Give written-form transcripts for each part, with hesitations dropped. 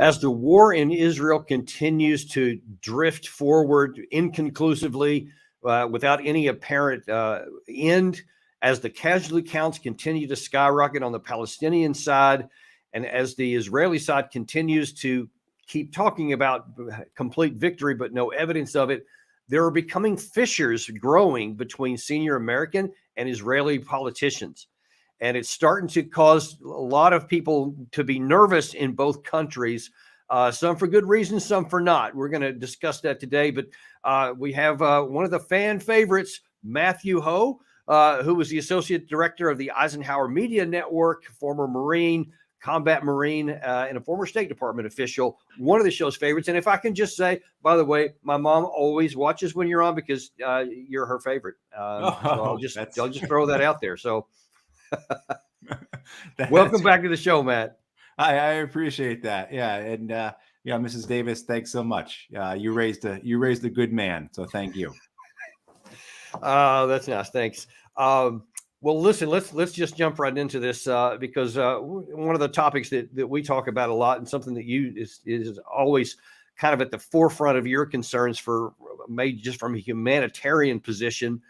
As the war in Israel continues to drift forward inconclusively, without any apparent end, as the casualty counts continue to skyrocket on the Palestinian side, and as the Israeli side continues to keep talking about complete victory, but no evidence of it, there are becoming fissures growing between senior American and Israeli politicians. And it's starting to cause a lot of people to be nervous in both countries, some for good reasons, some for not. We're going to discuss that today. But we have one of the fan favorites, Matthew Ho, who was the associate director of the Eisenhower Media Network, former Marine, combat Marine, and a former State Department official, one of the show's favorites. And if I can just say, by the way, my mom always watches when you're on because you're her favorite. So I'll just throw that out there. So welcome back to the show, Matt. I appreciate that. Yeah. And Mrs. Davis, thanks so much. You raised a good man. So thank you. That's nice. Thanks. Well, listen, let's just jump right into this because one of the topics that we talk about a lot, and something that is always kind of at the forefront of your concerns for made just from a humanitarian position,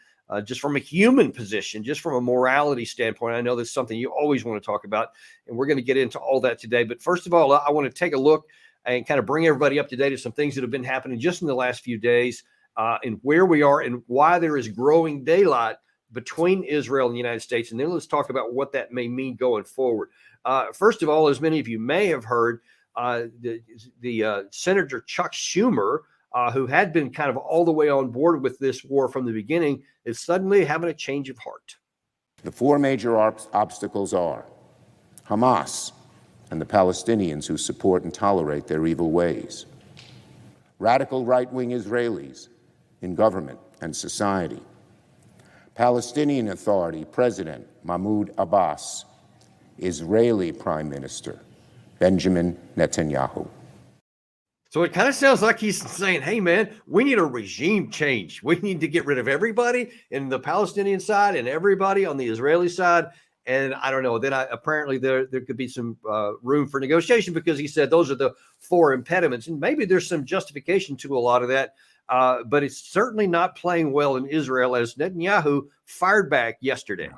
just from a human position, just from a morality standpoint. I know that's something you always want to talk about, and we're going to get into all that today. But first of all, I want to take a look and kind of bring everybody up to date on some things that have been happening just in the last few days, and where we are and why there is growing daylight between Israel and the United States. And then let's talk about what that may mean going forward. First of all, as many of you may have heard, the Senator Chuck Schumer, who had been kind of all the way on board with this war from the beginning, is suddenly having a change of heart. The four major obstacles are Hamas and the Palestinians who support and tolerate their evil ways, radical right-wing Israelis in government and society, Palestinian Authority President Mahmoud Abbas, Israeli Prime Minister Benjamin Netanyahu. So it kind of sounds like he's saying, hey, man, we need a regime change. We need to get rid of everybody in the Palestinian side and everybody on the Israeli side. And I don't know, then apparently there could be some room for negotiation, because he said those are the four impediments. And maybe there's some justification to a lot of that. But it's certainly not playing well in Israel, as Netanyahu fired back yesterday.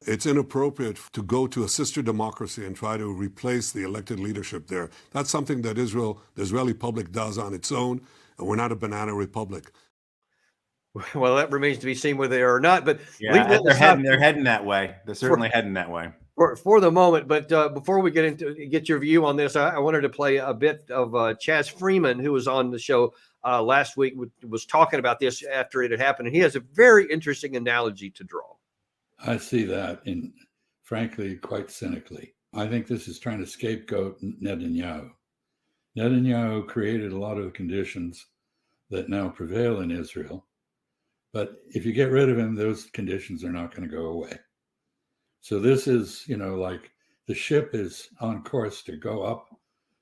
It's inappropriate to go to a sister democracy and try to replace the elected leadership there. That's something that the Israeli public does on its own, and we're not a banana republic. Well, that remains to be seen whether they are or not. But yeah, they're heading that way. They're certainly heading that way for the moment. But before we get your view on this, I wanted to play a bit of Chas Freeman, who was on the show last week, was talking about this after it had happened, and he has a very interesting analogy to draw. I see that, frankly, quite cynically. I think this is trying to scapegoat Netanyahu. Netanyahu created a lot of the conditions that now prevail in Israel. But if you get rid of him, those conditions are not going to go away. So this is, like the ship is on course to go up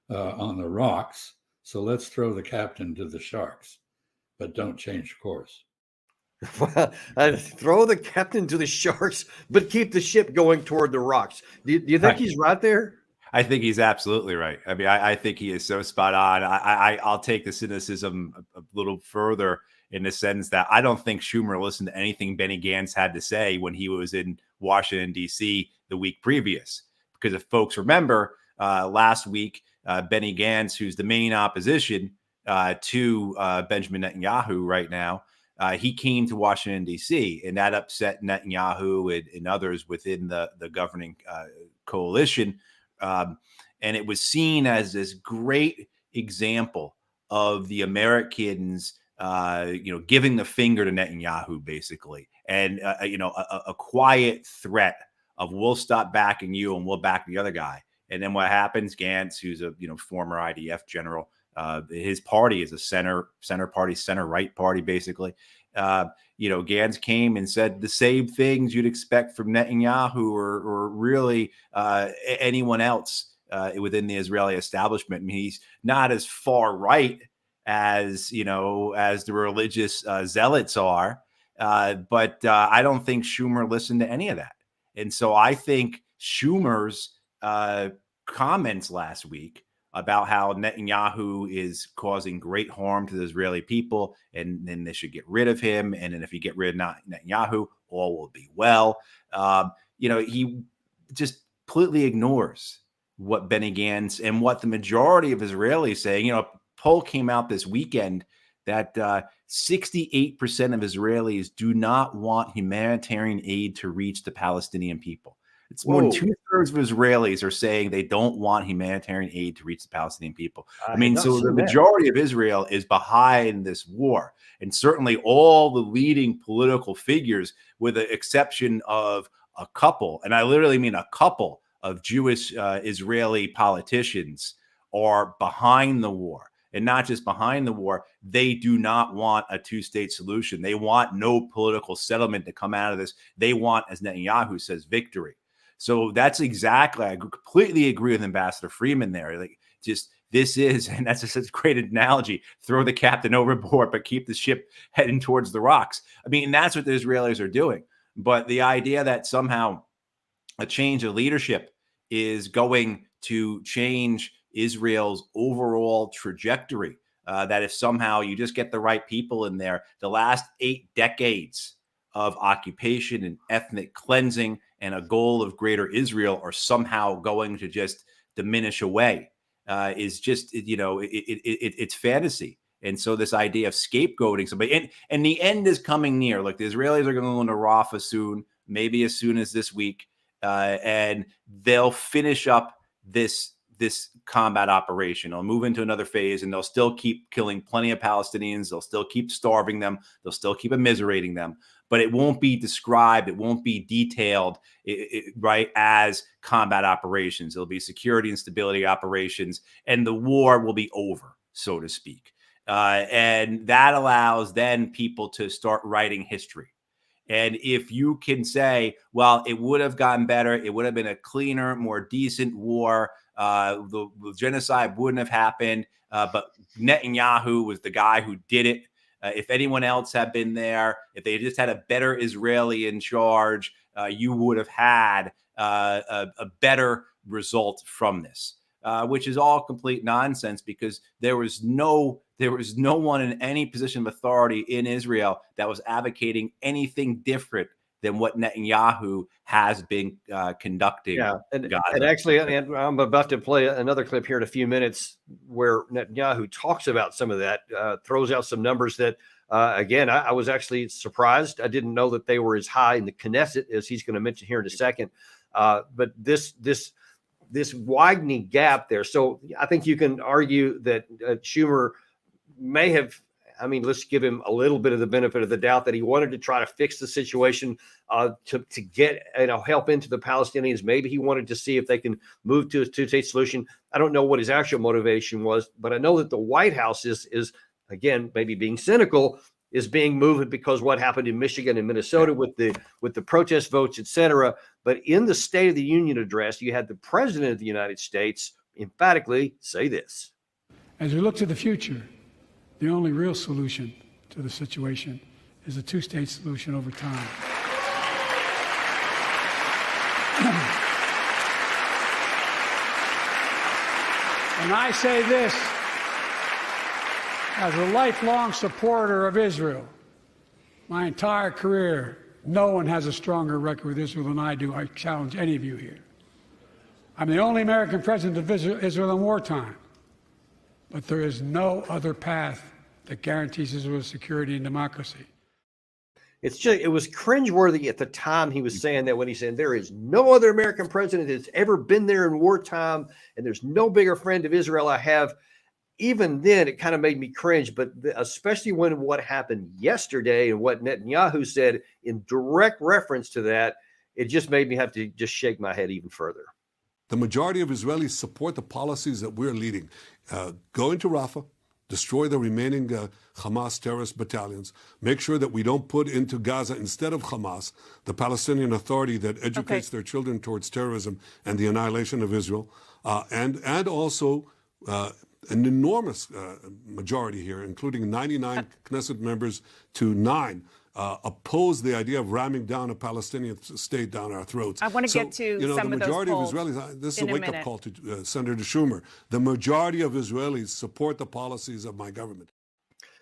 on the rocks. So let's throw the captain to the sharks, but don't change course. Well, throw the captain to the sharks, but keep the ship going toward the rocks. Do you think he's right there? I think he's absolutely right. I mean, I think he is so spot on. I'll take the cynicism a little further in the sense that I don't think Schumer listened to anything Benny Gantz had to say when he was in Washington, D.C. the week previous. Because if folks remember, last week, Benny Gantz, who's the main opposition to Benjamin Netanyahu right now, he came to Washington, D.C., and that upset Netanyahu and others within the governing coalition. And it was seen as this great example of the Americans, giving the finger to Netanyahu, basically, and, a quiet threat of we'll stop backing you and we'll back the other guy. And then what happens? Gantz, who's a former IDF general, his party is a center party, center right party, basically. Gantz came and said the same things you'd expect from Netanyahu or really anyone else within the Israeli establishment. I mean, he's not as far right as the religious zealots are, but I don't think Schumer listened to any of that. And so I think Schumer's comments last week about how Netanyahu is causing great harm to the Israeli people, and then they should get rid of him. And then if you get rid of Netanyahu, all will be well. He just completely ignores what Benny Gantz and what the majority of Israelis say. A poll came out this weekend that 68% of Israelis do not want humanitarian aid to reach the Palestinian people. It's more than 2/3 of Israelis are saying they don't want humanitarian aid to reach the Palestinian people. So the majority of Israel is behind this war. And certainly all the leading political figures, with the exception of a couple, and I literally mean a couple of Jewish Israeli politicians, are behind the war. And not just behind the war, they do not want a two-state solution. They want no political settlement to come out of this. They want, as Netanyahu says, victory. So that's exactly, I completely agree with Ambassador Freeman there. This is, and that's such a great analogy, throw the captain overboard, but keep the ship heading towards the rocks. That's what the Israelis are doing. But the idea that somehow a change of leadership is going to change Israel's overall trajectory, that if somehow you just get the right people in there, the last 8 decades of occupation and ethnic cleansing and a goal of greater Israel are somehow going to just diminish away, is just, it's fantasy. And so this idea of scapegoating somebody, and the end is coming near. Like, the Israelis are going to go into Rafa soon, maybe as soon as this week, and they'll finish up this combat operation. They'll move into another phase, and they'll still keep killing plenty of Palestinians. They'll still keep starving them. They'll still keep immiserating them. But it won't be described. It won't be detailed, right, as combat operations. It'll be security and stability operations, and the war will be over, so to speak. And that allows then people to start writing history. And if you can say, well, it would have gotten better, it would have been a cleaner, more decent war, the genocide wouldn't have happened, but Netanyahu was the guy who did it. If anyone else had been there, if they just had a better Israeli in charge, you would have had a better result from this, which is all complete nonsense, because there was no one in any position of authority in Israel that was advocating anything different than what Netanyahu has been conducting. Yeah, and Gaza. and actually, and I'm about to play another clip here in a few minutes where Netanyahu talks about some of that, throws out some numbers that, again, I was actually surprised. I didn't know that they were as high in the Knesset, as he's going to mention here in a second. But this widening gap there. So I think you can argue that Schumer may have, let's give him a little bit of the benefit of the doubt that he wanted to try to fix the situation, to get help into the Palestinians. Maybe he wanted to see if they can move to a two-state solution. I don't know what his actual motivation was, but I know that the White House is again, maybe being cynical, is being moved because what happened in Michigan and Minnesota with the protest votes, et cetera. But in the State of the Union address, you had the President of the United States emphatically say this. As we look to the future, the only real solution to the situation is a two-state solution over time. And I say this as a lifelong supporter of Israel. My entire career, no one has a stronger record with Israel than I do. I challenge any of you here. I'm the only American president of Israel in wartime. But there is no other path that guarantees Israel's security and democracy. It was cringeworthy at the time he was saying that, when he said there is no other American president that's ever been there in wartime, and there's no bigger friend of Israel I have. Even then, it kind of made me cringe, but especially when what happened yesterday and what Netanyahu said in direct reference to that, it just made me have to just shake my head even further. The majority of Israelis support the policies that we're leading. Go into Rafa, destroy the remaining Hamas terrorist battalions, make sure that we don't put into Gaza, instead of Hamas, the Palestinian Authority that educates their children towards terrorism and the annihilation of Israel, and also an enormous majority here, including 99 Knesset members to 9, oppose the idea of ramming down a Palestinian state down our throats. I want to get to you know, some the of those majority of polls Israelis, this is in a a wake-up minute. call to Senator Schumer. The majority of Israelis support the policies of my government.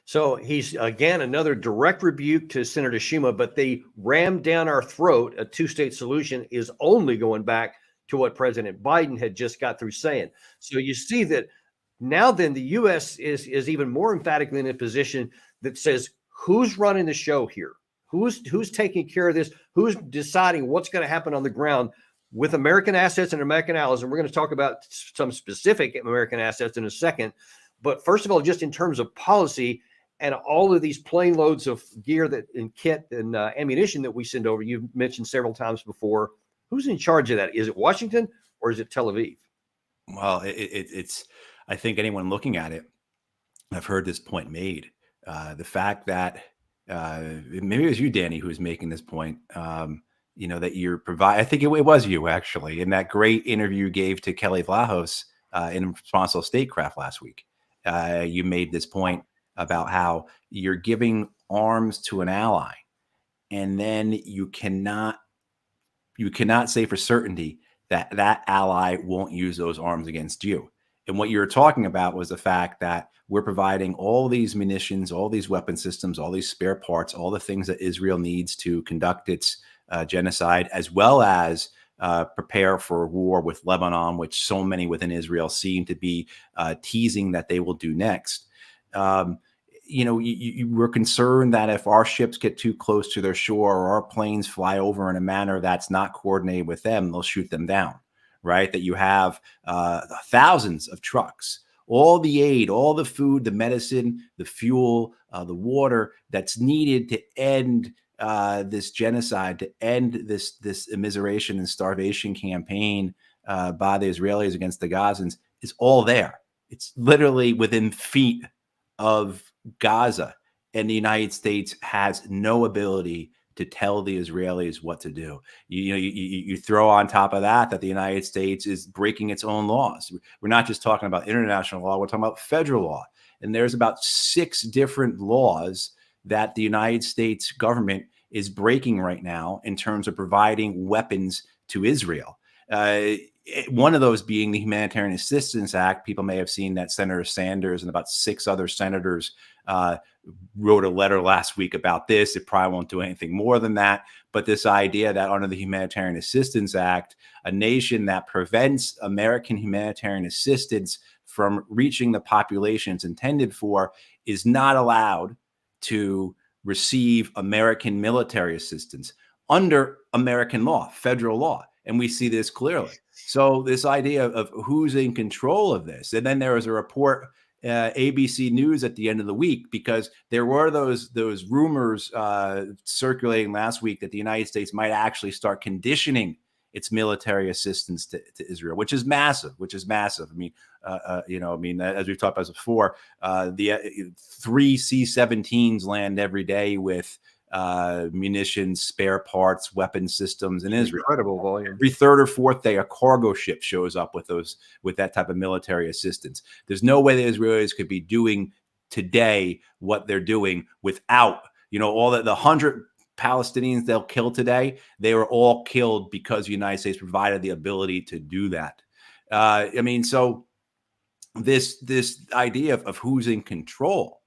So he's, again, another direct rebuke to Senator Schumer, but the ram down our throat, a two-state solution, is only going back to what President Biden had just got through saying. So you see that now then the U.S. is even more emphatically in a position that says, who's running the show here? Who's taking care of this? Who's deciding what's going to happen on the ground with American assets and American allies? And we're going to talk about some specific American assets in a second. But first of all, just in terms of policy and all of these plane loads of gear and kit and ammunition that we send over, you've mentioned several times before, who's in charge of that? Is it Washington or is it Tel Aviv? Well, it's, I think anyone looking at it, I've heard this point made. The fact that maybe it was you, Danny, who was making this point, you know, that you're I think it was you actually, in that great interview you gave to Kelly Vlahos in Responsible Statecraft last week. You made this point about how you're giving arms to an ally, and then you cannot say for certainty that that ally won't use those arms against you. And what you're talking about was the fact that we're providing all these munitions, all these weapon systems, all these spare parts, all the things that Israel needs to conduct its genocide, as well as prepare for war with Lebanon, which so many within Israel seem to be teasing that they will do next. You know, we're concerned that if our ships get too close to their shore or our planes fly over in a manner that's not coordinated with them, they'll shoot them down, right? That you have thousands of trucks, all the aid, all the food, the medicine, the fuel, the water that's needed to end this genocide, to end this immiseration and starvation campaign by the Israelis against the Gazans is all there. It's literally within feet of Gaza, and the United States has no ability to tell the Israelis what to do. You throw on top of that the United States is breaking its own laws. We're not just talking about international law, we're talking about federal law. And there's about 6 different laws that the United States government is breaking right now in terms of providing weapons to Israel. One of those being the Humanitarian Assistance Act. People may have seen that Senator Sanders and about 6 other senators wrote a letter last week about this. It probably won't do anything more than that. But this idea that under the Humanitarian Assistance Act, a nation that prevents American humanitarian assistance from reaching the populations intended for is not allowed to receive American military assistance under American law, federal law. And we see this clearly. So this idea of who's in control of this. And then there was a report, ABC News at the end of the week, because there were those rumors circulating last week that the United States might actually start conditioning its military assistance to Israel, which is massive. I mean, as we've talked about before, the 3 C-17s land every day with munitions, spare parts, weapon systems in Israel. Incredible volume. Every 3rd or 4th day, a cargo ship shows up with that type of military assistance. There's no way the Israelis could be doing today what they're doing without, all the 100 Palestinians they'll kill today. They were all killed because the United States provided the ability to do that. So this idea of who's in control,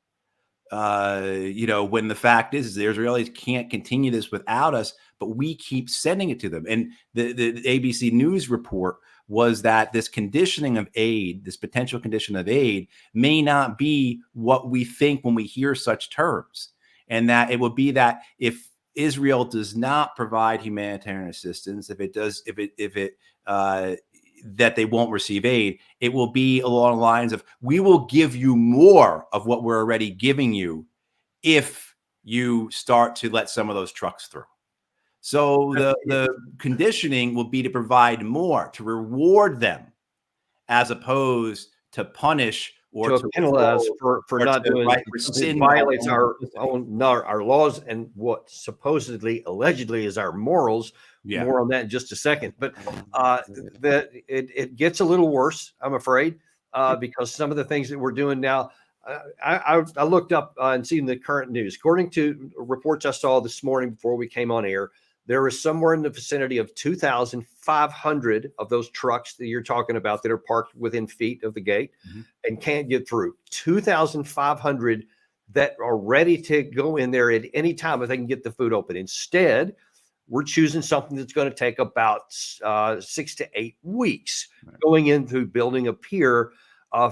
when the fact is the Israelis can't continue this without us, but we keep sending it to them. And the ABC News report was that this conditioning of aid, this potential condition of aid, may not be what we think when we hear such terms. And that it would be that if Israel does not provide humanitarian assistance, that they won't receive aid, it will be along the lines of, we will give you more of what we're already giving you if you start to let some of those trucks through. So the conditioning will be to provide more, to reward them, as opposed to punish or to penalize for not doing sin, violates our laws and what supposedly, allegedly, is our morals. Yeah. More on that in just a second. But it gets a little worse, I'm afraid, because some of the things that we're doing now, I looked up and seen the current news. According to reports I saw this morning before we came on air, there is somewhere in the vicinity of 2,500 of those trucks that you're talking about that are parked within feet of the gate and can't get through. 2,500 that are ready to go in there at any time if they can get the food open. Instead, we're choosing something that's going to take about 6 to 8 weeks going into building a pier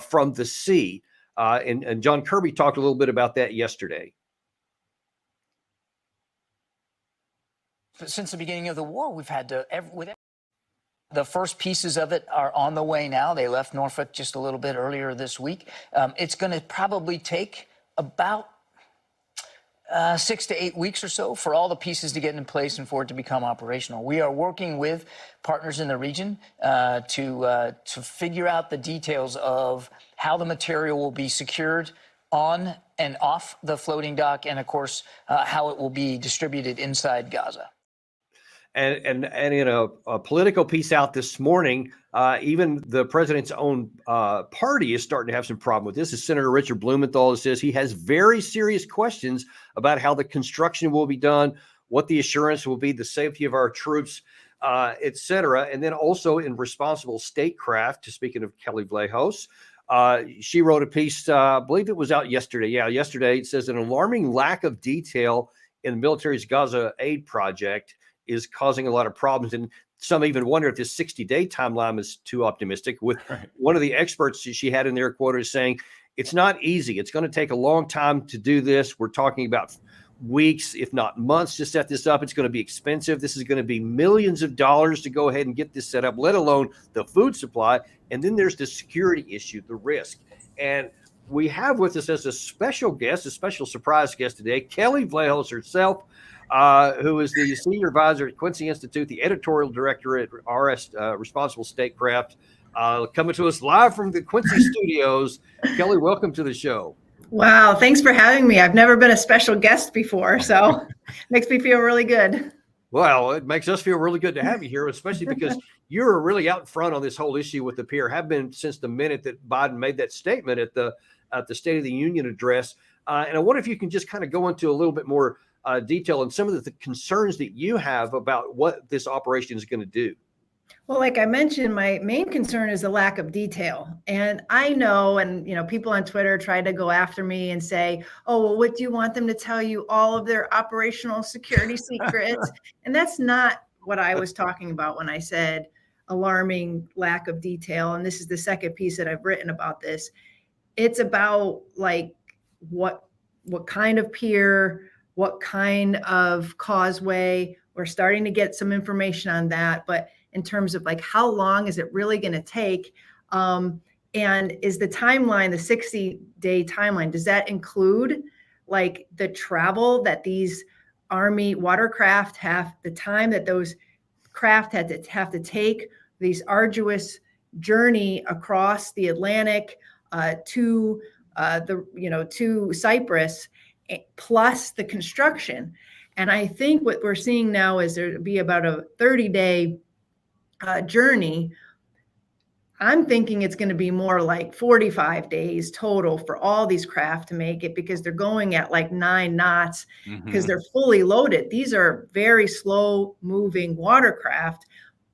from the sea. And John Kirby talked a little bit about that yesterday. Since the beginning of the war, we've had to, the first pieces of it are on the way now. They left Norfolk just a little bit earlier this week. It's going to probably take about 6 to 8 weeks or so for all the pieces to get in place and for it to become operational. We are working with partners in the region to figure out the details of how the material will be secured on and off the floating dock, and of course, how it will be distributed inside Gaza. And in a political piece out this morning, even the president's own party is starting to have some problem with this. As Senator Richard Blumenthal says, he has very serious questions about how the construction will be done, what the assurance will be, the safety of our troops, et cetera. And then also in responsible statecraft, speaking of Kelly Vlahos, she wrote a piece, I believe it was out yesterday. Yeah, yesterday. It says an alarming lack of detail in the military's Gaza aid project is causing a lot of problems. And some even wonder if this 60-day timeline is too optimistic. With one of the experts she had in their quote is saying, it's not easy. It's going to take a long time to do this. We're talking about weeks, if not months, to set this up. It's going to be expensive. This is going to be millions of dollars to go ahead and get this set up, let alone the food supply. And then there's the security issue, the risk. And we have with us as a special guest, a special surprise guest today, Kelly Vlahos herself, who is the senior advisor at Quincy Institute, the editorial director at RS Responsible Statecraft, coming to us live from the Quincy studios. Kelly, welcome to the show. Wow, thanks for having me. I've never been a special guest before, so makes me feel really good. Well, it makes us feel really good to have you here, especially because you're really out front on this whole issue with the pier, have been since the minute that Biden made that statement at the State of the Union address. And I wonder if you can just kind of go into a little bit more detail and some of the concerns that you have about what this operation is going to do. Well, like I mentioned, my main concern is the lack of detail. And I know, and people on Twitter try to go after me and say, oh, well, what do you want them to tell you? All of their operational security secrets? And that's not what I was talking about when I said alarming lack of detail. And this is the second piece that I've written about this. It's about like what kind of pier, what kind of causeway. We're starting to get some information on that, but in terms of like how long is it really going to take, and is the timeline, the 60-day timeline, does that include like the travel that these Army watercraft have, the time that those craft have to take, these arduous journey across the Atlantic to Cyprus, plus the construction? And I think what we're seeing now is there'll be about a 30-day journey. I'm thinking it's going to be more like 45 days total for all these craft to make it, because they're going at like 9 knots because they're fully loaded. These are very slow moving watercraft,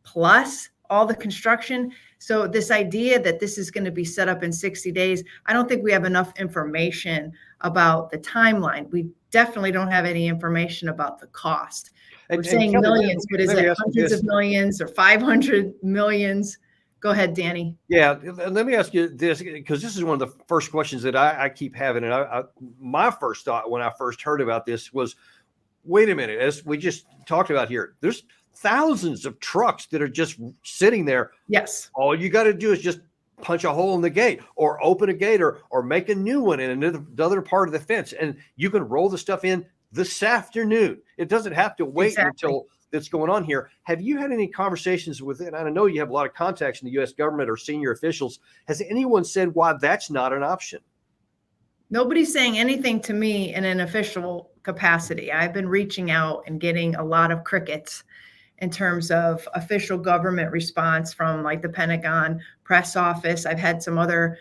plus all the construction. So this idea that this is going to be set up in 60 days, I don't think we have enough information about the timeline. We definitely don't have any information about the cost. We're saying Kelly, millions, but is it hundreds of millions or 500 millions? Go ahead, Danny. Yeah, let me ask you this, because this is one of the first questions that I keep having. And my first thought when I first heard about this was, wait a minute, as we just talked about here, there's thousands of trucks that are just sitting there. Yes. All you got to do is just punch a hole in the gate or open a gate or make a new one in another part of the fence. And you can roll the stuff in this afternoon. It doesn't have to wait until it's going on here. Have you had any conversations with it? I know you have a lot of contacts in the U.S. government or senior officials. Has anyone said why that's not an option? Nobody's saying anything to me in an official capacity. I've been reaching out and getting a lot of crickets in terms of official government response from like the Pentagon press office. I've had some other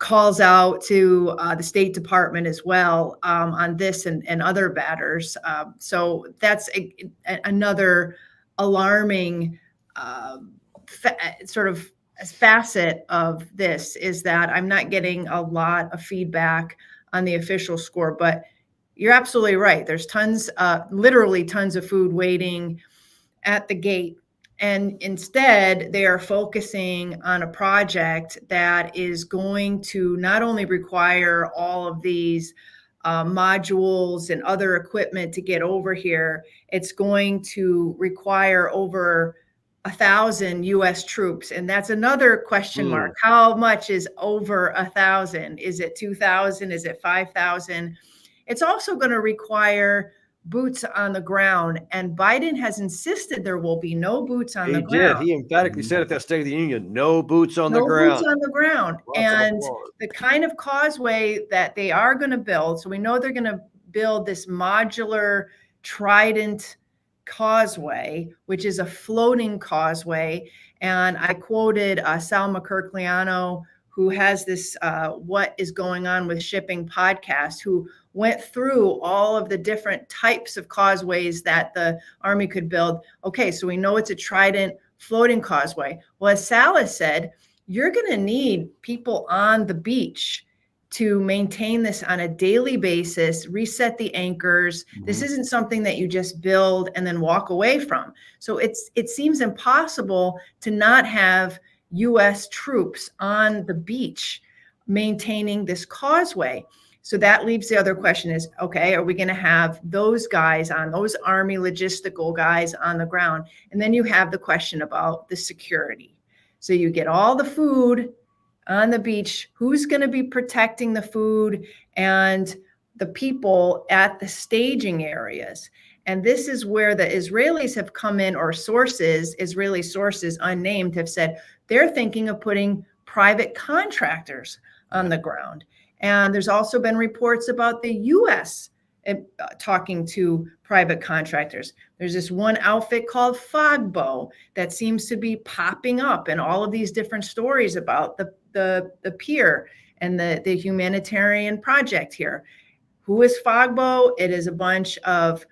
calls out to the State Department as well on this and other matters. So that's another alarming sort of facet of this, is that I'm not getting a lot of feedback on the official score, but you're absolutely right. There's tons, literally tons of food waiting at the gate. And instead, they are focusing on a project that is going to not only require all of these modules and other equipment to get over here, it's going to require over 1,000 U.S. troops. And that's another question mark. How much is over 1,000? Is it 2,000? Is it 5,000? It's also going to require boots on the ground, and Biden has insisted there will be no boots on the ground. He emphatically said at that State of the Union, no boots on the No ground. boots on the ground. And the kind of causeway that they are going to build, so we know they're going to build this modular trident causeway, which is a floating causeway. And I quoted Salma Kirkliano, who has this What is Going On with Shipping podcast, who went through all of the different types of causeways that the Army could build. Okay, so we know it's a trident floating causeway. Well, as Salas said, you're going to need people on the beach to maintain this on a daily basis, reset the anchors. This isn't something that you just build and then walk away from. So it seems impossible to not have U.S. troops on the beach maintaining this causeway. So that leaves the other question is, okay, are we going to have those guys on, those Army logistical guys on the ground? And then you have the question about the security. So you get all the food on the beach. Who's going to be protecting the food and the people at the staging areas? And this is where the Israelis have come in, or sources, Israeli sources unnamed, have said they're thinking of putting private contractors on the ground. And there's also been reports about the U.S. Talking to private contractors. There's this one outfit called Fogbo that seems to be popping up in all of these different stories about the pier and the humanitarian project here. Who is Fogbo? It is a bunch of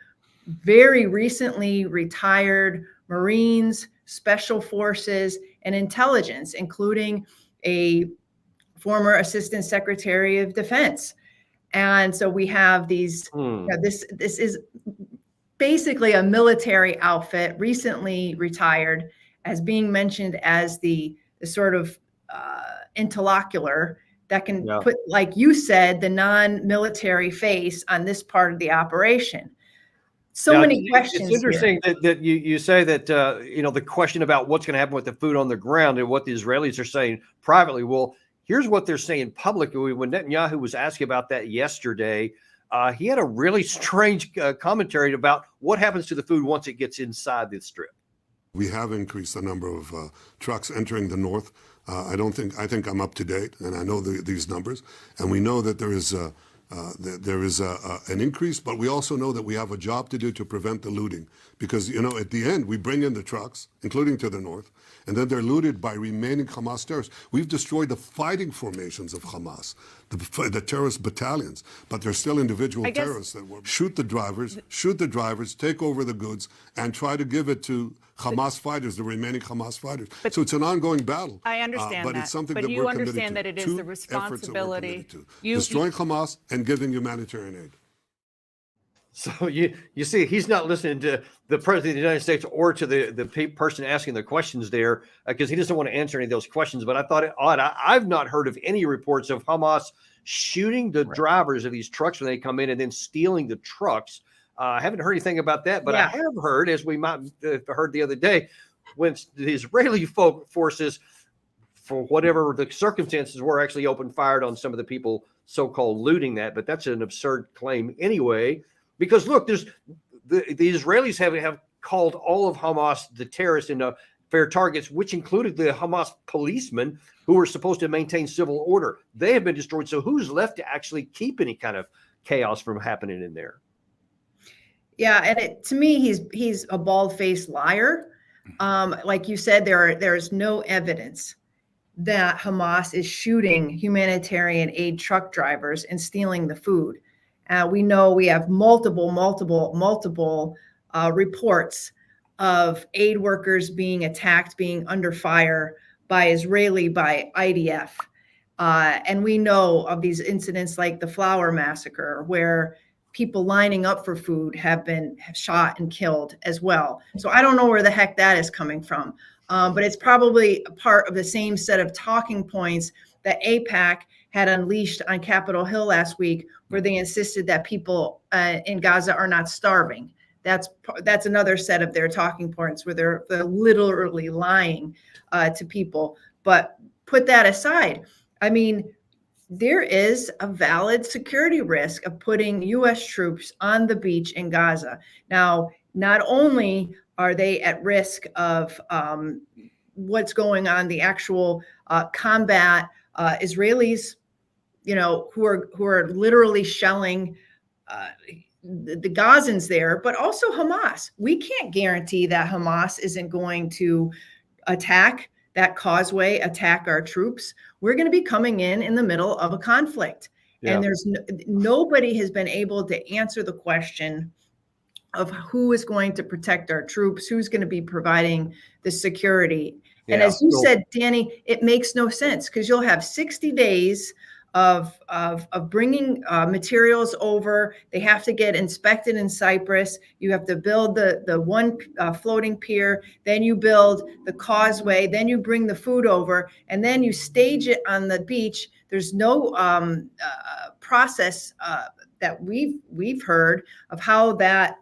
very recently retired Marines, special forces, and intelligence, including a former Assistant Secretary of Defense. And so we have these, this is basically a military outfit, recently retired, as being mentioned as the sort of interlocutor that can put, like you said, the non-military face on this part of the operation. So many questions. It's interesting that you say that, the question about what's going to happen with the food on the ground and what the Israelis are saying privately. Well, here's what they're saying publicly. When Netanyahu was asked about that yesterday, he had a really strange commentary about what happens to the food once it gets inside the strip. We have increased the number of trucks entering the north. I think I'm up to date, and I know these numbers. And we know that there is an increase, but we also know that we have a job to do to prevent the looting. Because, at the end, we bring in the trucks, including to the north, and then they're looted by remaining Hamas terrorists. We've destroyed the fighting formations of Hamas, the terrorist battalions, but they're still individual terrorists that will shoot the drivers, take over the goods, and try to give it to Hamas fighters, the remaining Hamas fighters. So it's an ongoing battle. I understand but that. it's something but that you we're understand committed that to. it is the responsibility. Destroying Hamas and giving humanitarian aid. So you see, he's not listening to the president of the United States or to the person asking the questions there, because he doesn't want to answer any of those questions. But I thought it odd. I've not heard of any reports of Hamas shooting the drivers of these trucks when they come in and then stealing the trucks. I haven't heard anything about that, but I have heard, as we might have heard the other day, when the Israeli forces, for whatever the circumstances were, actually opened fire on some of the people so-called looting that. But that's an absurd claim anyway. Because look, there's the Israelis have called all of Hamas the terrorists and fair targets, which included the Hamas policemen who were supposed to maintain civil order. They have been destroyed. So who's left to actually keep any kind of chaos from happening in there? Yeah, and to me, he's a bald-faced liar. Like you said, there's no evidence that Hamas is shooting humanitarian aid truck drivers and stealing the food. We know we have multiple reports of aid workers being attacked, being under fire by IDF. And we know of these incidents like the Flower Massacre, where people lining up for food have shot and killed as well. So I don't know where the heck that is coming from. But it's probably a part of the same set of talking points that AIPAC had unleashed on Capitol Hill last week, where they insisted that people in Gaza are not starving. That's another set of their talking points, where they're literally lying to people. But put that aside, I mean, there is a valid security risk of putting U.S. troops on the beach in Gaza. Now, not only are they at risk of what's going on, the actual combat, Israelis, who are literally shelling the Gazans there, but also Hamas. We can't guarantee that Hamas isn't going to attack that causeway, attack our troops. We're going to be coming in the middle of a conflict. Yeah. And there's nobody has been able to answer the question of who is going to protect our troops, who's going to be providing the security. Yeah. And as you said, Danny, it makes no sense, because you'll have 60 days of bringing materials over. They have to get inspected in Cyprus. You have to build the one floating pier, then you build the causeway, then you bring the food over, and then you stage it on the beach. There's no process that we've heard of how that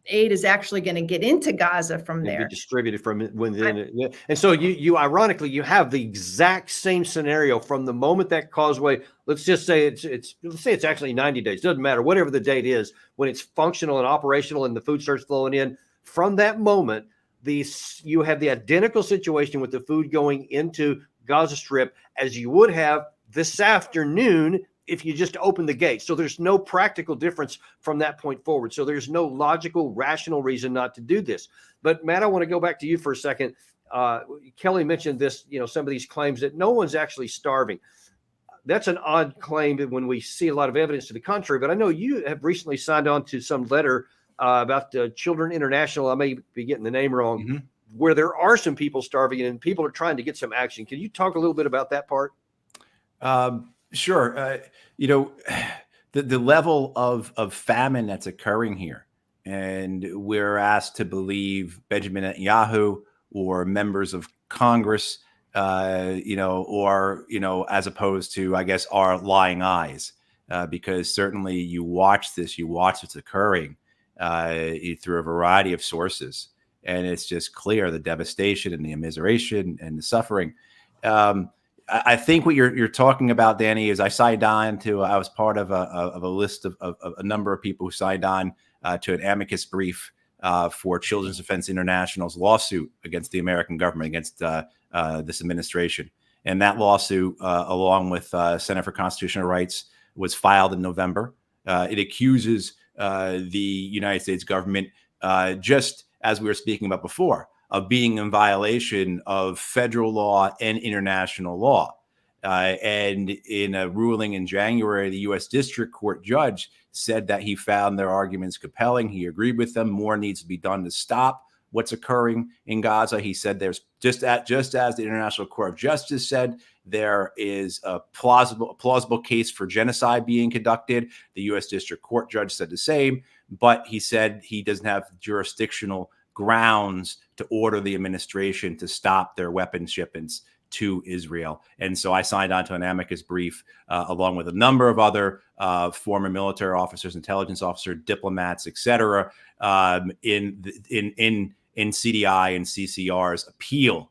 aid is actually going to get into Gaza from there. Be distributed from within. And so you ironically, you have the exact same scenario from the moment that causeway, let's just say it's actually 90 days, doesn't matter, whatever the date is, when it's functional and operational and the food starts flowing in. From that moment, you have the identical situation with the food going into Gaza Strip as you would have this afternoon if you just open the gate. So there's no practical difference from that point forward. So there's no logical, rational reason not to do this. But Matt, I want to go back to you for a second. Kelly mentioned this, some of these claims that no one's actually starving. That's an odd claim when we see a lot of evidence to the contrary. But I know you have recently signed on to some letter about Children International. I may be getting the name wrong, mm-hmm. where there are some people starving and people are trying to get some action. Can you talk a little bit about that part? Sure. The level of famine that's occurring here, and we're asked to believe Benjamin Netanyahu or members of Congress, or as opposed to, I guess, our lying eyes, because certainly you watch what's occurring through a variety of sources, and it's just clear the devastation and the immiseration and the suffering. I think what you're talking about, Danny, is I was part of a list of a number of people who signed on to an amicus brief for Children's Defense International's lawsuit against the American government, against this administration. And that lawsuit, along with Center for Constitutional Rights, was filed in November. It accuses the United States government, just as we were speaking about before, of being in violation of federal law and international law. And in a ruling in January, the U.S. District Court judge said that he found their arguments compelling. He agreed with them. More needs to be done to stop what's occurring in Gaza. He said there's just as the International Court of Justice said, there is a plausible case for genocide being conducted. The U.S. District Court judge said the same, but he said he doesn't have jurisdictional grounds to order the administration to stop their weapons shipments to Israel. And so I signed on to an amicus brief along with a number of other former military officers, intelligence officers, diplomats, et cetera, in CDI and CCR's appeal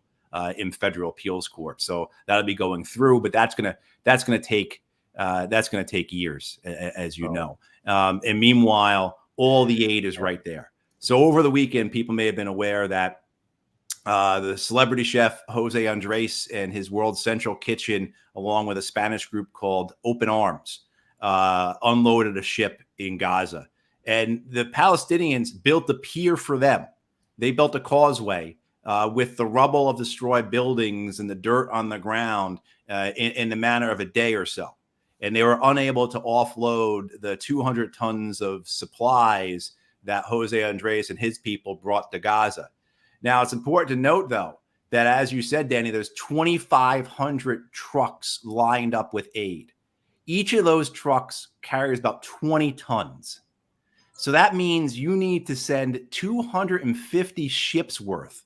in federal appeals court. So that'll be going through, but that's gonna take years, as you know. And meanwhile, all the aid is right there. So over the weekend, people may have been aware that the celebrity chef Jose Andres and his World Central Kitchen, along with a Spanish group called Open Arms, unloaded a ship in Gaza. And the Palestinians built a pier for them. They built a causeway with the rubble of destroyed buildings and the dirt on the ground in the manner of a day or so. And they were unable to offload the 200 tons of supplies that Jose Andres and his people brought to Gaza. Now, it's important to note, though, that as you said, Danny, there's 2,500 trucks lined up with aid. Each of those trucks carries about 20 tons. So that means you need to send 250 ships worth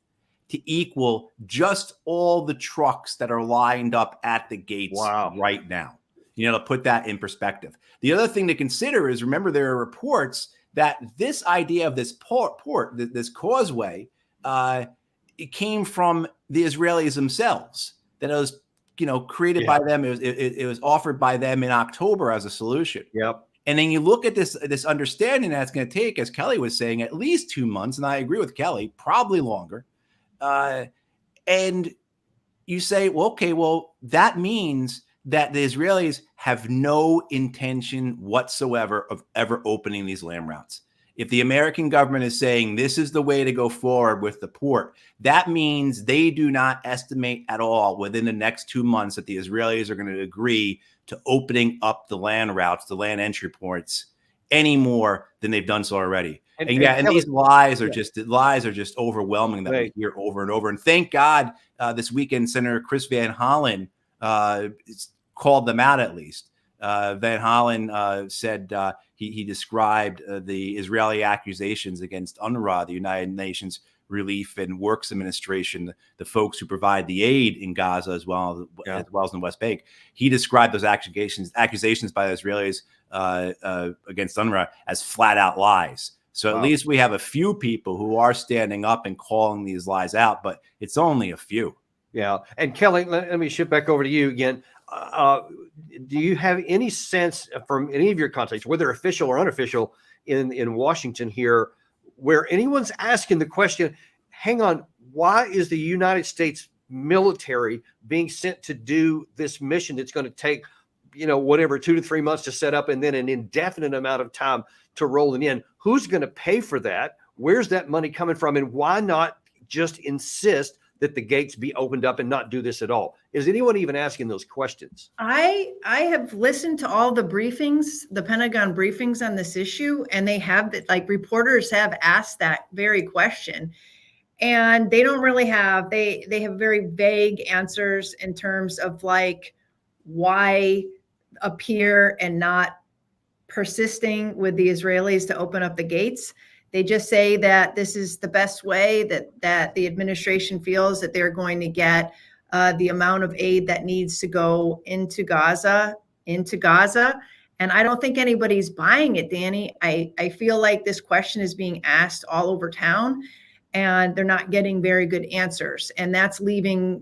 to equal just all the trucks that are lined up at the gates right now. You know, to put that in perspective. The other thing to consider is, remember, there are reports that this idea of this port, this causeway, it came from the Israelis themselves. That it was, created by them. It was offered by them in October as a solution. Yep. And then you look at this understanding that it's going to take, as Kelly was saying, at least 2 months, and I agree with Kelly, probably longer. And you say, well, that means that the Israelis have no intention whatsoever of ever opening these land routes. If the American government is saying this is the way to go forward with the port, that means they do not estimate at all within the next 2 months that the Israelis are going to agree to opening up the land routes, the land entry ports, any more than they've done so already. And these lies are just overwhelming that we hear over and over. And thank God this weekend, Senator Chris Van Hollen called them out at least. Van Hollen said he described the Israeli accusations against Unra, the United Nations Relief and Works Administration, the folks who provide the aid in Gaza as well as in the West Bank. He described those accusations by the Israelis against Unra as flat out lies. So at least we have a few people who are standing up and calling these lies out, but it's only a few. Yeah. And Kelly, let me shift back over to you again. Do you have any sense from any of your contacts, whether official or unofficial, in Washington here, where anyone's asking the question, hang on, why is the United States military being sent to do this mission that's going to take, 2 to 3 months to set up and then an indefinite amount of time to roll it in? Who's going to pay for that? Where's that money coming from? And why not just insist that the gates be opened up and not do this at all? Is anyone even asking those questions? I have listened to all the briefings, the Pentagon briefings on this issue, and they have reporters have asked that very question. And they don't really have, they have very vague answers in terms of why a pier and not persisting with the Israelis to open up the gates. They just say that this is the best way that the administration feels that they're going to get the amount of aid that needs to go into Gaza. And I don't think anybody's buying it, Danny. I feel like this question is being asked all over town, and they're not getting very good answers. And that's leaving,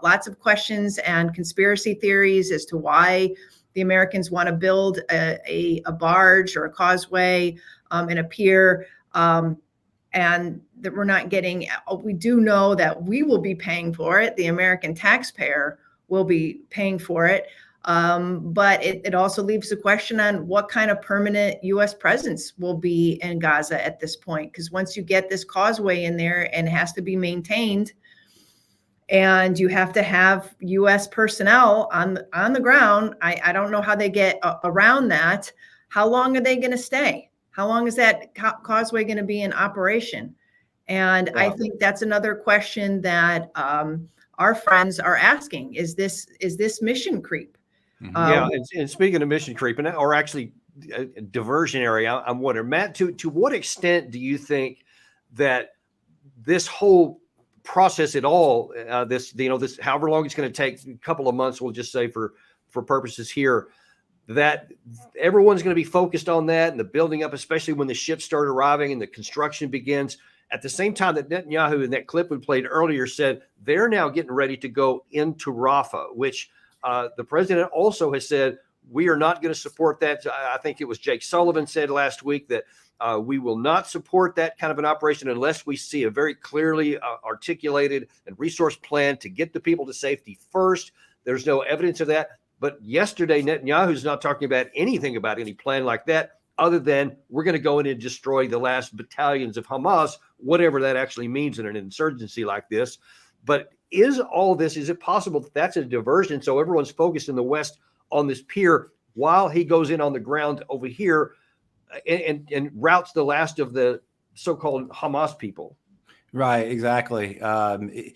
lots of questions and conspiracy theories as to why the Americans want to build a barge or a causeway and a pier, and that we're not getting. We do know that we will be paying for it. The American taxpayer will be paying for it. But it also leaves the question on what kind of permanent U.S. presence will be in Gaza at this point. Because once you get this causeway in there and it has to be maintained, and you have to have U.S. personnel on the ground, I don't know how they get around that. How long are they going to stay? How long is that causeway going to be in operation? And I think that's another question that our friends are asking. Is this mission creep? And speaking of mission creep, or actually diversionary, I'm wondering, Matt, to what extent do you think that this whole process at all, this however long it's going to take, a couple of months, we'll just say for purposes here, that everyone's going to be focused on that and the building up, especially when the ships start arriving and the construction begins. At the same time that Netanyahu, in that clip we played earlier, said they're now getting ready to go into Rafa, which the president also has said, we are not going to support that. I think it was Jake Sullivan said last week that we will not support that kind of an operation unless we see a very clearly articulated and resource plan to get the people to safety first. There's no evidence of that. But yesterday, Netanyahu's not talking about anything about any plan like that, other than we're going to go in and destroy the last battalions of Hamas, whatever that actually means in an insurgency like this. But is it possible that that's a diversion? So everyone's focused in the West on this pier while he goes in on the ground over here and routes the last of the so-called Hamas people. Right, exactly. The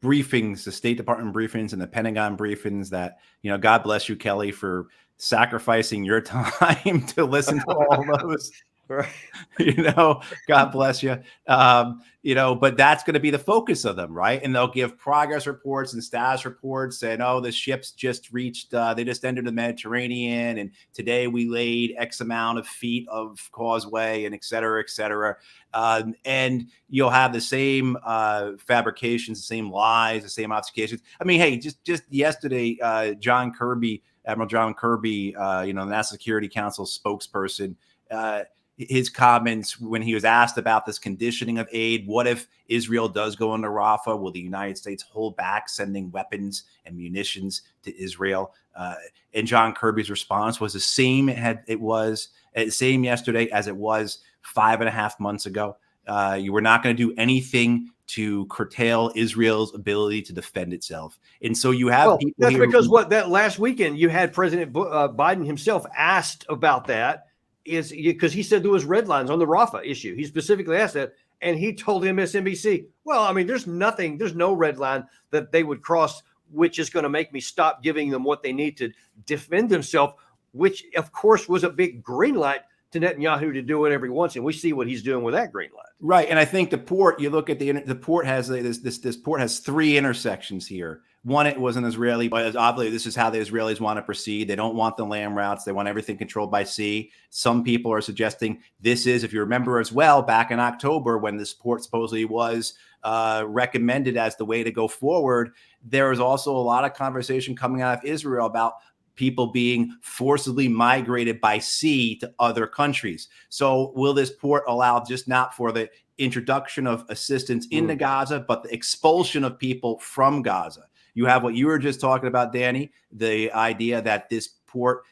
briefings, the State Department briefings and the Pentagon briefings that, God bless you, Kelly, for sacrificing your time to listen to all those. Right. God bless you. But that's going to be the focus of them, right? And they'll give progress reports and status reports saying, oh, the ships just reached, they just entered the Mediterranean, and today we laid X amount of feet of causeway, and et cetera, et cetera. And you'll have the same fabrications, the same lies, the same obfuscations. I mean, hey, just yesterday, Admiral John Kirby, the National Security Council spokesperson, his comments when he was asked about this conditioning of aid. What if Israel does go into Rafa? Will the United States hold back sending weapons and munitions to Israel? And John Kirby's response was the same. It was the same yesterday as it was 5.5 months ago. You were not going to do anything to curtail Israel's ability to defend itself. And so you have people. That's because that last weekend you had President Biden himself asked about that. Is because he said there was red lines on the Rafa issue. He specifically asked that, and he told MSNBC, well, I mean, there's no red line that they would cross, which is going to make me stop giving them what they need to defend themselves, which of course was a big green light to Netanyahu to do whatever he wants. And we see what he's doing with that green light. Right. And I think the port, you look at the port has this port has 3 intersections here. One, it was an Israeli, but obviously this is how the Israelis want to proceed. They don't want the land routes. They want everything controlled by sea. Some people are suggesting this is, if you remember as well, back in October when this port supposedly was recommended as the way to go forward, there was also a lot of conversation coming out of Israel about people being forcibly migrated by sea to other countries. So will this port allow just not for the introduction of assistance into Gaza, but the expulsion of people from Gaza? You have what you were just talking about, Danny, the idea that this port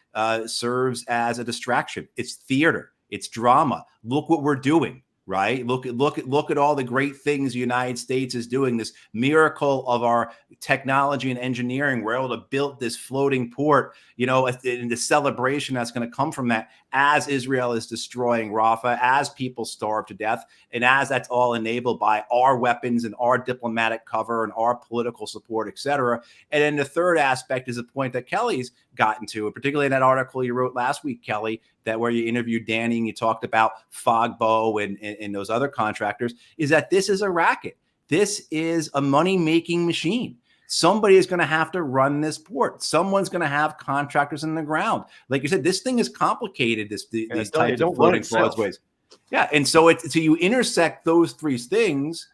serves as a distraction. It's theater. It's drama. Look what we're doing, right? Look at all the great things the United States is doing, this miracle of our technology and engineering. We're able to build this floating port, and the celebration that's going to come from that as Israel is destroying Rafa, as people starve to death, and as that's all enabled by our weapons and our diplomatic cover and our political support, et cetera. And then the third aspect is a point that Kelly's gotten to, particularly in that article you wrote last week, Kelly, that where you interviewed Danny and you talked about Fogbo and those other contractors, is that this is a racket. This is a money-making machine. Somebody is going to have to run this port. Someone's going to have contractors in the ground. Like you said, this thing is complicated, these types of floating causeways. Yeah, and so you intersect those 3 things,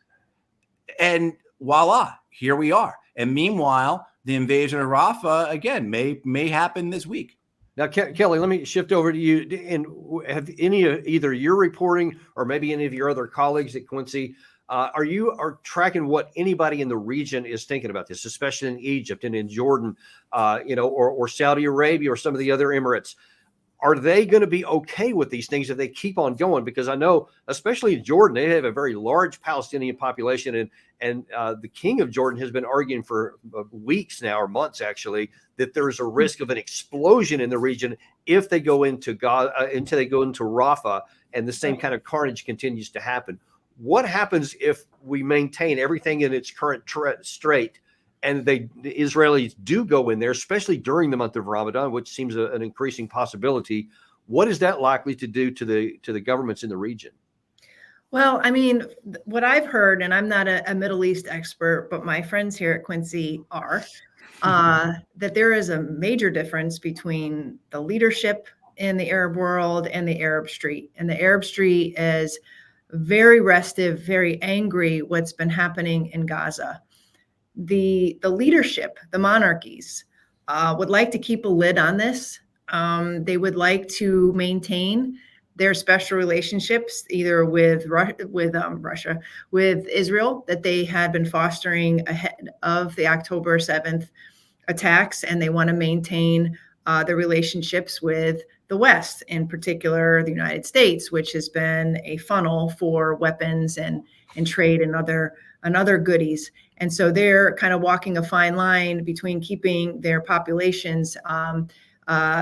and voila, here we are. And meanwhile, the invasion of Rafa, again, may happen this week. Now, Kelly, let me shift over to you. And have either your reporting or maybe any of your other colleagues at Quincy, are tracking what anybody in the region is thinking about this, especially in Egypt and in Jordan, or Saudi Arabia or some of the other Emirates? Are they going to be okay with these things if they keep on going? Because I know, especially in Jordan, they have a very large Palestinian population, and the king of Jordan has been arguing for weeks now, or months actually, that there's a risk of an explosion in the region if they go into Gaza, until they go into Rafah, and the same kind of carnage continues to happen. What happens if we maintain everything in its current strait, and the Israelis do go in there, especially during the month of Ramadan, which seems an increasing possibility? What is that likely to do to the governments in the region? Well, I mean, what I've heard, and I'm not a Middle East expert, but my friends here at Quincy are, that there is a major difference between the leadership in the Arab world and the Arab Street. And the Arab Street is very restive, very angry what's been happening in Gaza. The leadership, the monarchies, would like to keep a lid on this. They would like to maintain their special relationships, either with Russia, with Israel, that they had been fostering ahead of the October 7th attacks, and they want to maintain the relationships with the West, in particular the United States, which has been a funnel for weapons and trade and other goodies. And so they're kind of walking a fine line between keeping their populations,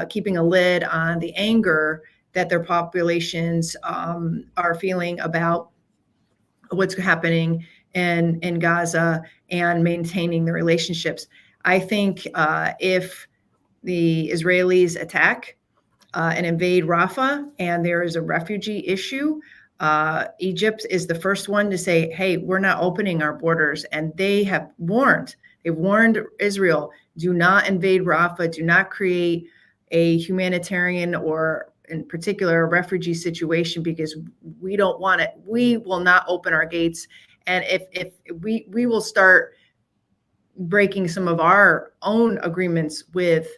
keeping a lid on the anger that their populations are feeling about what's happening in Gaza and maintaining the relationships. I think if the Israelis attack and invade Rafa and there is a refugee issue, Egypt is the first one to say, hey, we're not opening our borders. And they've warned Israel, do not invade Rafa, do not create a humanitarian or in particular a refugee situation, because we don't want it. We will not open our gates. And if we will start breaking some of our own agreements with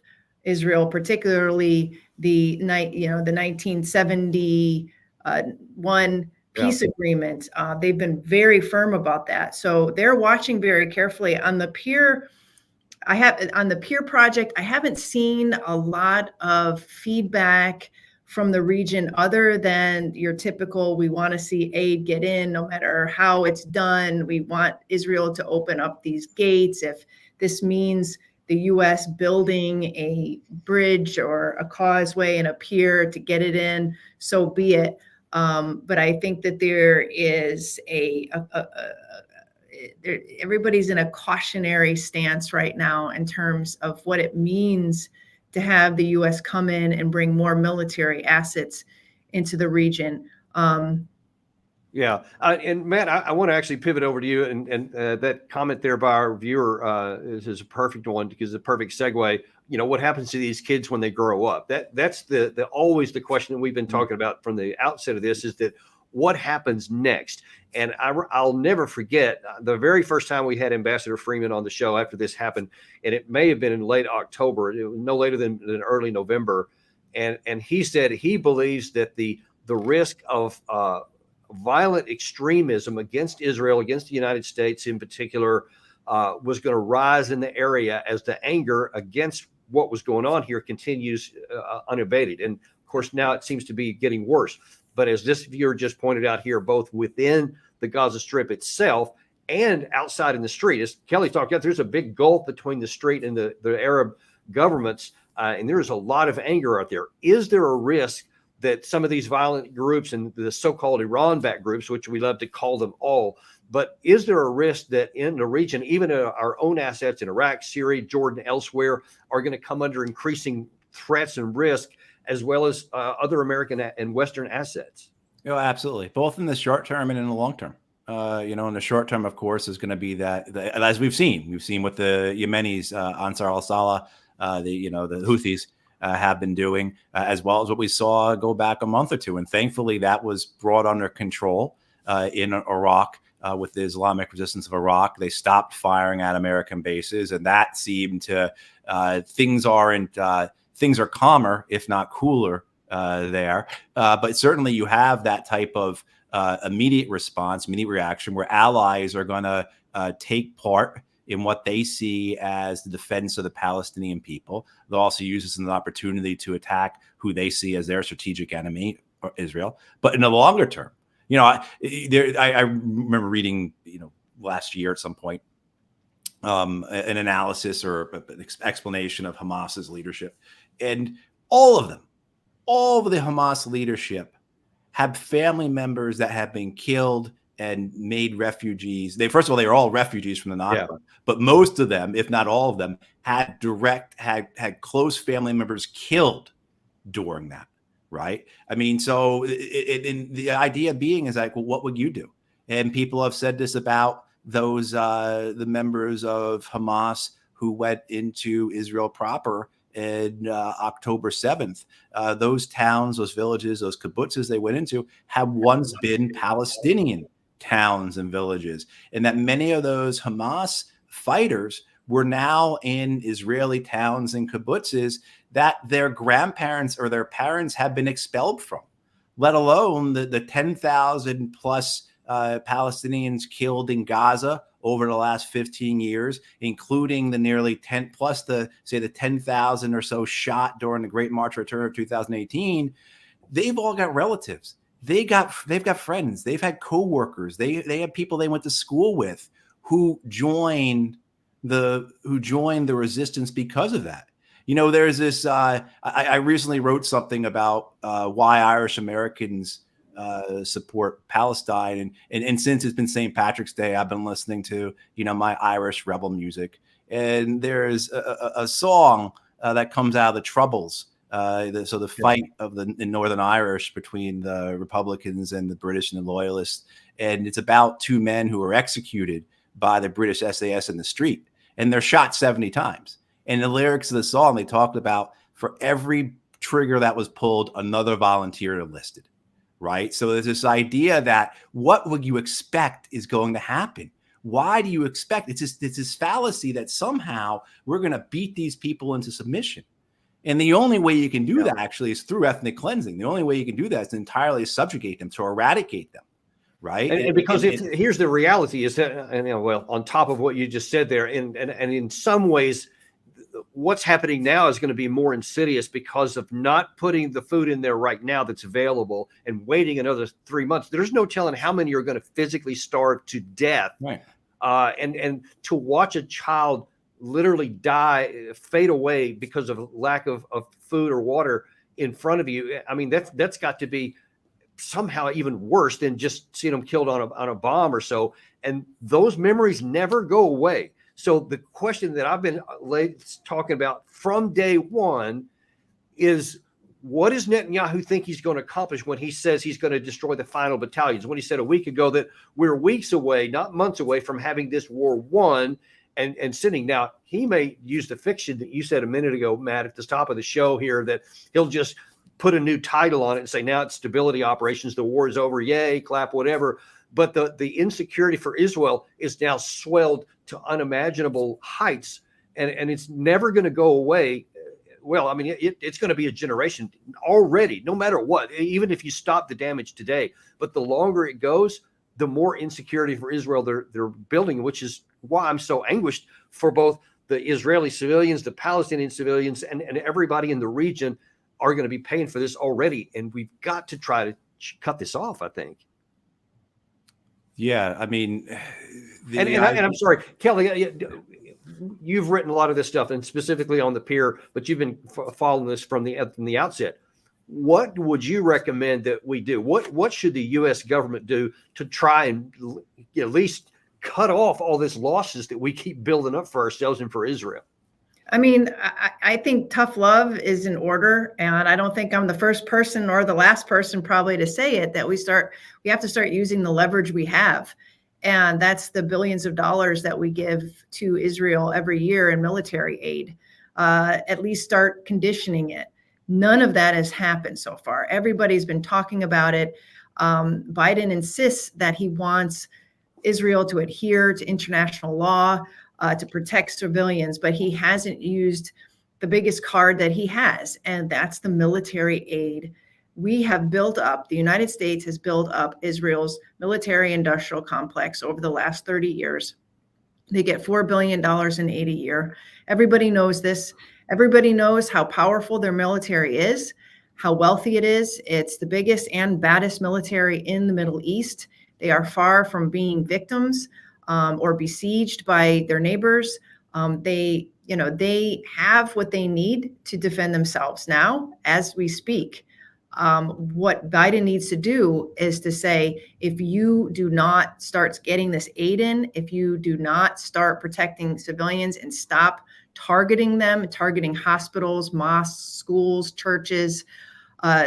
Israel, particularly the 1971 peace agreement. They've been very firm about that. So they're watching very carefully. On the pier project, I haven't seen a lot of feedback from the region other than your typical, we want to see aid get in no matter how it's done. We want Israel to open up these gates. If this means the U.S. building a bridge or a causeway and a pier to get it in, so be it. But I think that there is everybody's in a cautionary stance right now in terms of what it means to have the U.S. come in and bring more military assets into the region. And Matt, I want to actually pivot over to you, and that comment there by our viewer is a perfect one, because it's a perfect segue. You know, what happens to these kids when they grow up? That's the always the question that we've been talking about from the outset of this, is that what happens next? And I'll never forget the very first time we had Ambassador Freeman on the show after this happened, and it may have been in late October, it was no later than early November, and he said he believes that the risk of violent extremism against Israel, against the United States in particular, was going to rise in the area as the anger against what was going on here continues unabated. And of course, now it seems to be getting worse. But as this viewer just pointed out here, both within the Gaza Strip itself and outside in the street, as Kelly talked about, there's a big gulf between the street and the Arab governments, and there's a lot of anger out there. Is there a risk that some of these violent groups and the so-called Iran-backed groups, which we love to call them all, but is there a risk that in the region, even our own assets in Iraq, Syria, Jordan, elsewhere, are going to come under increasing threats and risk, as well as other American and Western assets? Absolutely. Both in the short term and in the long term. In the short term, of course, is going to be that, as we've seen with the Yemenis, Ansar al-Salah, the Houthis have been doing, as well as what we saw go back a month or two. And thankfully, that was brought under control in Iraq with the Islamic resistance of Iraq. They stopped firing at American bases, and that seemed to things are calmer, if not cooler, there. But certainly you have that type of immediate response, immediate reaction, where allies are going to take part in what they see as the defense of the Palestinian people. They'll also use this as an opportunity to attack who they see as their strategic enemy, Israel. But in the longer term, I remember reading, last year at some point, an analysis or an explanation of Hamas's leadership. And all of the Hamas leadership have family members that have been killed and made refugees. They were all refugees from the Nakba, but most of them, if not all of them, had close family members killed during that. Right. I mean, so the idea being is like, well, what would you do? And people have said this about those the members of Hamas who went into Israel proper in October 7th. Those towns, those villages, those kibbutzes they went into have once been Palestinian towns and villages, and that many of those Hamas fighters were now in Israeli towns and kibbutzes that their grandparents or their parents have been expelled from, let alone the 10,000 plus Palestinians killed in Gaza over the last 15 years, including the nearly 10 plus the 10,000 or so shot during the Great March Return of 2018, they've all got relatives. They've got friends. They've had coworkers. They have people they went to school with who joined the resistance because of that. There's this. I recently wrote something about why Irish Americans support Palestine, and since it's been St. Patrick's Day, I've been listening to my Irish rebel music, and there's a song that comes out of the Troubles. The fight of the Northern Irish between the Republicans and the British and the Loyalists, and it's about two men who were executed by the British SAS in the street, and they're shot 70 times. And the lyrics of the song, they talked about for every trigger that was pulled, another volunteer enlisted, right? So there's this idea that what would you expect is going to happen? Why do you expect? It's this fallacy that somehow we're going to beat these people into submission. And the only way you can do that actually is through ethnic cleansing. The only way you can do that is to entirely subjugate them, to eradicate them, right? And because here's the reality is that, on top of what you just said there, and in some ways, what's happening now is going to be more insidious because of not putting the food in there right now that's available and waiting another 3 months. There's no telling how many are going to physically starve to death. Right. And to watch a child literally fade away because of lack of food or water in front of you. I mean, that's got to be somehow even worse than just seeing them killed on a bomb or so. And those memories never go away. So the question that I've been talking about from day one is, what does Netanyahu think he's going to accomplish when he says he's going to destroy the final battalions? When he said a week ago that we're weeks away, not months away, from having this war won and sitting. Now, he may use the fiction that you said a minute ago, Matt, at the top of the show here, that he'll just put a new title on it and say, now it's stability operations, the war is over, yay, clap, whatever. But the insecurity for Israel is now swelled to unimaginable heights, and it's never going to go away. Well, I mean, it's going to be a generation already, no matter what, even if you stop the damage today. But the longer it goes, the more insecurity for Israel they're building, which is why I'm so anguished for both the Israeli civilians, the Palestinian civilians, and everybody in the region are going to be paying for this already. And we've got to try to cut this off, I think. Yeah, I mean, and I'm sorry, Kelly, you've written a lot of this stuff, and specifically on the pier, but you've been following this from the outset. What would you recommend that we do? What should the U.S. government do to try and at least cut off all this losses that we keep building up for ourselves and for Israel? I mean, I think tough love is in order, and I don't think I'm the first person or the last person probably to say it, that we have to start using the leverage we have. And that's the billions of dollars that we give to Israel every year in military aid. At least start conditioning it. None of that has happened so far. Everybody's been talking about it. Biden insists that he wants Israel to adhere to international law, to protect civilians, but he hasn't used the biggest card that he has, and that's the military aid. We have built up, the United States has built up Israel's military industrial complex over the last 30 years. They get $4 billion in aid a year. Everybody knows this. Everybody knows how powerful their military is, how wealthy it is. It's the biggest and baddest military in the Middle East. They are far from being victims or besieged by their neighbors. They have what they need to defend themselves now as we speak. What Biden needs to do is to say, if you do not start getting this aid in, if you do not start protecting civilians and stop targeting them, targeting hospitals, mosques, schools, churches,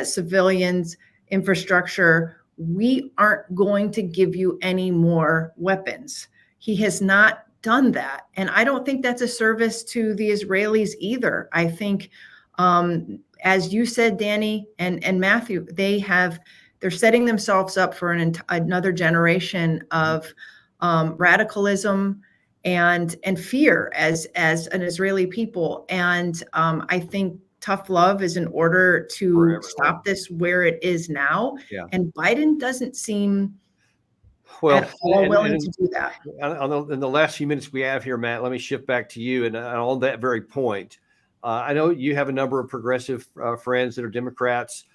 civilians, infrastructure, we aren't going to give you any more weapons. He has not done that. And I don't think that's a service to the Israelis either. I think, as you said, Danny and Matthew, they're setting themselves up for another generation of radicalism and fear as an Israeli people. And I think tough love is in order to stop this where it is now. Yeah. And Biden doesn't seem Well, and all willing to do that. In the last few minutes we have here, Matt, let me shift back to you. And on that very point, I know you have a number of progressive friends that are Democrats.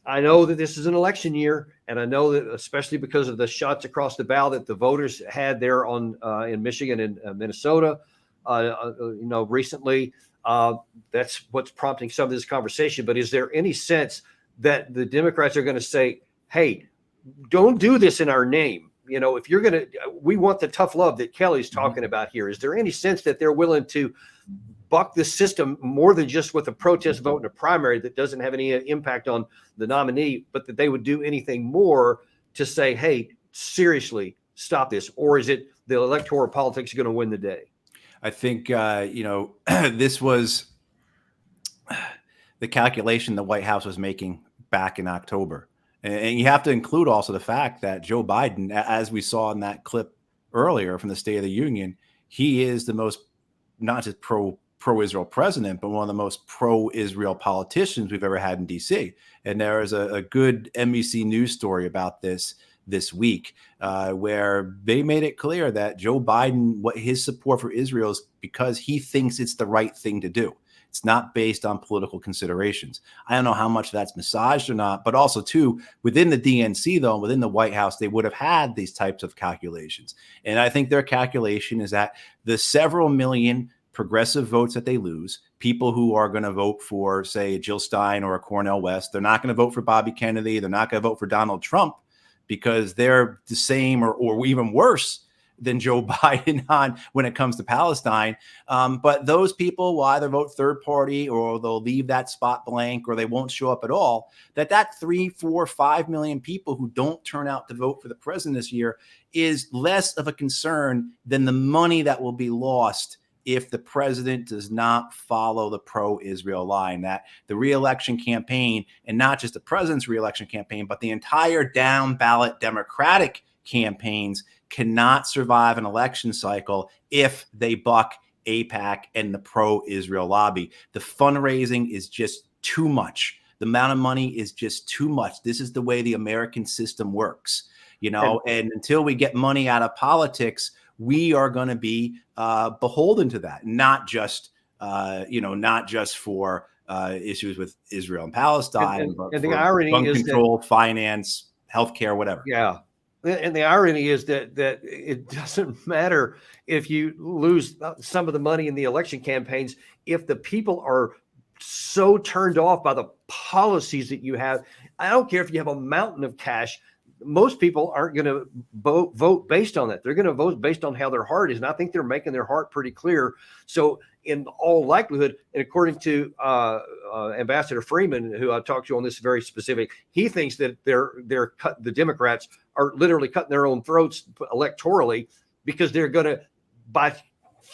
I know that this is an election year, and I know that especially because of the shots across the bow that the voters had there in Michigan and Minnesota, recently, that's what's prompting some of this conversation. But is there any sense that the Democrats are going to say, "Hey, don't do this in our name"? If you're going to, we want the tough love that Kelly's talking about here. Is there any sense that they're willing to buck the system more than just with a protest vote in a primary that doesn't have any impact on the nominee, but that they would do anything more to say, "Hey, seriously, stop this"? Or is it the electoral politics going to win the day? I think, this was the calculation the White House was making back in October. And you have to include also the fact that Joe Biden, as we saw in that clip earlier from the State of the Union, he is the most, not just pro-Israel president, but one of the most pro-Israel politicians we've ever had in D.C. And there is a good NBC News story about this week, where they made it clear that Joe Biden, what his support for Israel is because he thinks it's the right thing to do. It's not based on political considerations. I don't know how much that's massaged or not, but also too, within the DNC though, within the White House, they would have had these types of calculations. And I think their calculation is that the several million progressive votes that they lose, people who are going to vote for, say, Jill Stein or a Cornel West, they're not going to vote for Bobby Kennedy. They're not going to vote for Donald Trump because they're the same or even worse than Joe Biden on when it comes to Palestine. But those people will either vote third party or they'll leave that spot blank or they won't show up at all. That 3, 4, 5 million people who don't turn out to vote for the president this year is less of a concern than the money that will be lost if the president does not follow the pro-Israel line. That the reelection campaign, and not just the president's reelection campaign, but the entire down ballot Democratic campaigns cannot survive an election cycle if they buck AIPAC and the pro-Israel lobby. The fundraising is just too much. The amount of money is just too much. This is the way the American system works, and until we get money out of politics, we are going to be beholden to that, not just for issues with Israel and Palestine, but and the for irony gun is control, finance, healthcare, whatever. Yeah. And the irony is that it doesn't matter if you lose some of the money in the election campaigns, if the people are so turned off by the policies that you have. I don't care if you have a mountain of cash. Most people aren't going to vote based on that. They're going to vote based on how their heart is. And I think they're making their heart pretty clear. So in all likelihood, and according to Ambassador Freeman, who I talked to on this very specific, he thinks that the Democrats are literally cutting their own throats electorally because they're going to, by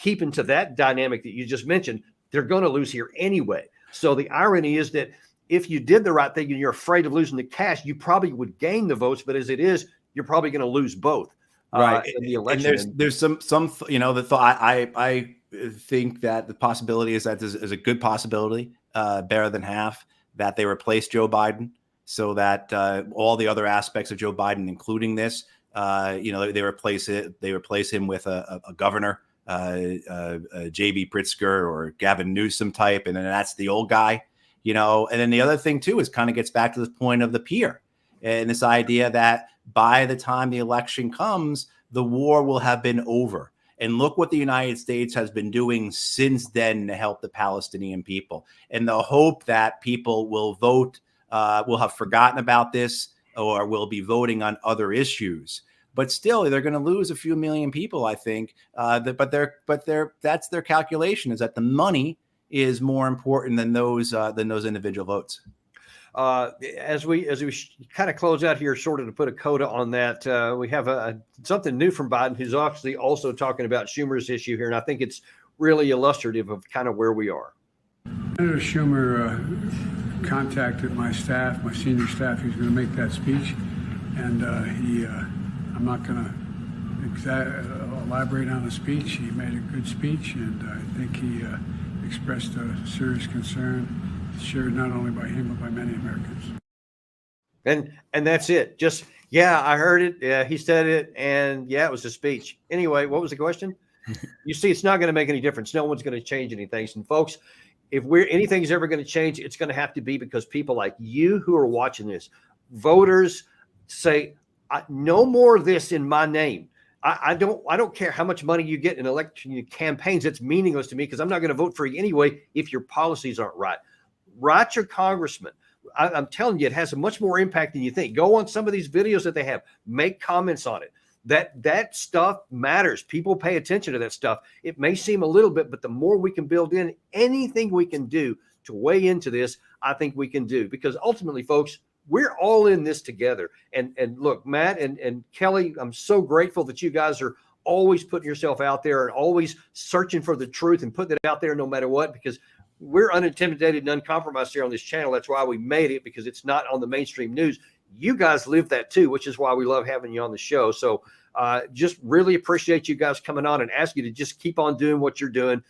keeping to that dynamic that you just mentioned, they're going to lose here anyway. So the irony is that if you did the right thing and you're afraid of losing the cash, you probably would gain the votes. But as it is, you're probably going to lose both. Right. In the election. And there's some the thought. I think that the possibility is that is a good possibility, better than half, that they replace Joe Biden so that all the other aspects of Joe Biden, including this, they replace it. They replace him with a governor, J.B. Pritzker or Gavin Newsom type, and then that's the old guy. And then the other thing too is kind of gets back to this point of the pier and this idea that by the time the election comes, the war will have been over. And look what the United States has been doing since then to help the Palestinian people. And the hope that people will vote, will have forgotten about this or will be voting on other issues. But still, they're going to lose a few million people, I think. But that's their calculation, is that the money is more important than those individual votes. As we kind of close out here, sort of to put a coda on that, we have something new from Biden, who's actually also talking about Schumer's issue here, and I think it's really illustrative of kind of where we are. Senator Schumer contacted my staff, my senior staff. He's going to make that speech, and I'm not going to elaborate on the speech. He made a good speech, and I think he expressed a serious concern shared not only by him but by many Americans. And that's it. Just Yeah, I heard it. Yeah, he said it, and yeah, it was a speech. Anyway, what was the question? You see, it's not going to make any difference. No one's going to change anything. And folks, if anything's ever going to change, it's going to have to be because people like you who are watching this, voters, say, no more of this in my name. I don't care how much money you get in election campaigns. It's meaningless to me because I'm not going to vote for you anyway if your policies aren't right. Write your congressman. I'm telling you, it has a much more impact than you think. Go on some of these videos that they have, make comments on it. That stuff matters. People pay attention to that stuff. It may seem a little bit, but the more we can build in, anything we can do to weigh into this, I think we can do. Because ultimately, folks, we're all in this together. And look, Matt and Kelly, I'm so grateful that you guys are always putting yourself out there and always searching for the truth and putting it out there no matter what, because we're unintimidated and uncompromised here on this channel. That's why we made it, because it's not on the mainstream news. You guys live that too, which is why we love having you on the show. So just really appreciate you guys coming on, and ask you to just keep on doing what you're doing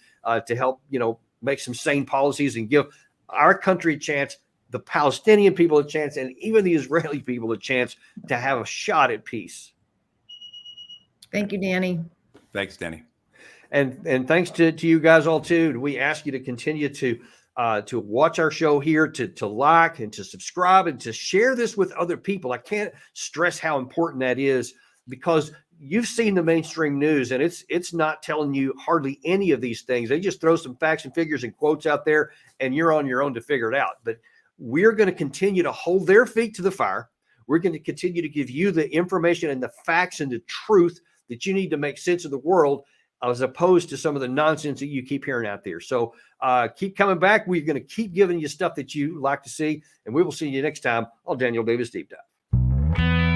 to help, make some sane policies and give our country a chance, the Palestinian people a chance, and even the Israeli people a chance to have a shot at peace. Thank you, Danny. Thanks, Danny. And thanks to you guys all too. We ask you to continue to watch our show here, to like and to subscribe and to share this with other people. I can't stress how important that is, because you've seen the mainstream news and it's not telling you hardly any of these things. They just throw some facts and figures and quotes out there, and you're on your own to figure it out. But we're going to continue to hold their feet to the fire. We're going to continue to give you the information and the facts and the truth that you need to make sense of the world, as opposed to some of the nonsense that you keep hearing out there. So keep coming back. We're going to keep giving you stuff that you like to see, and we will see you next time on Daniel Davis Deep Dive.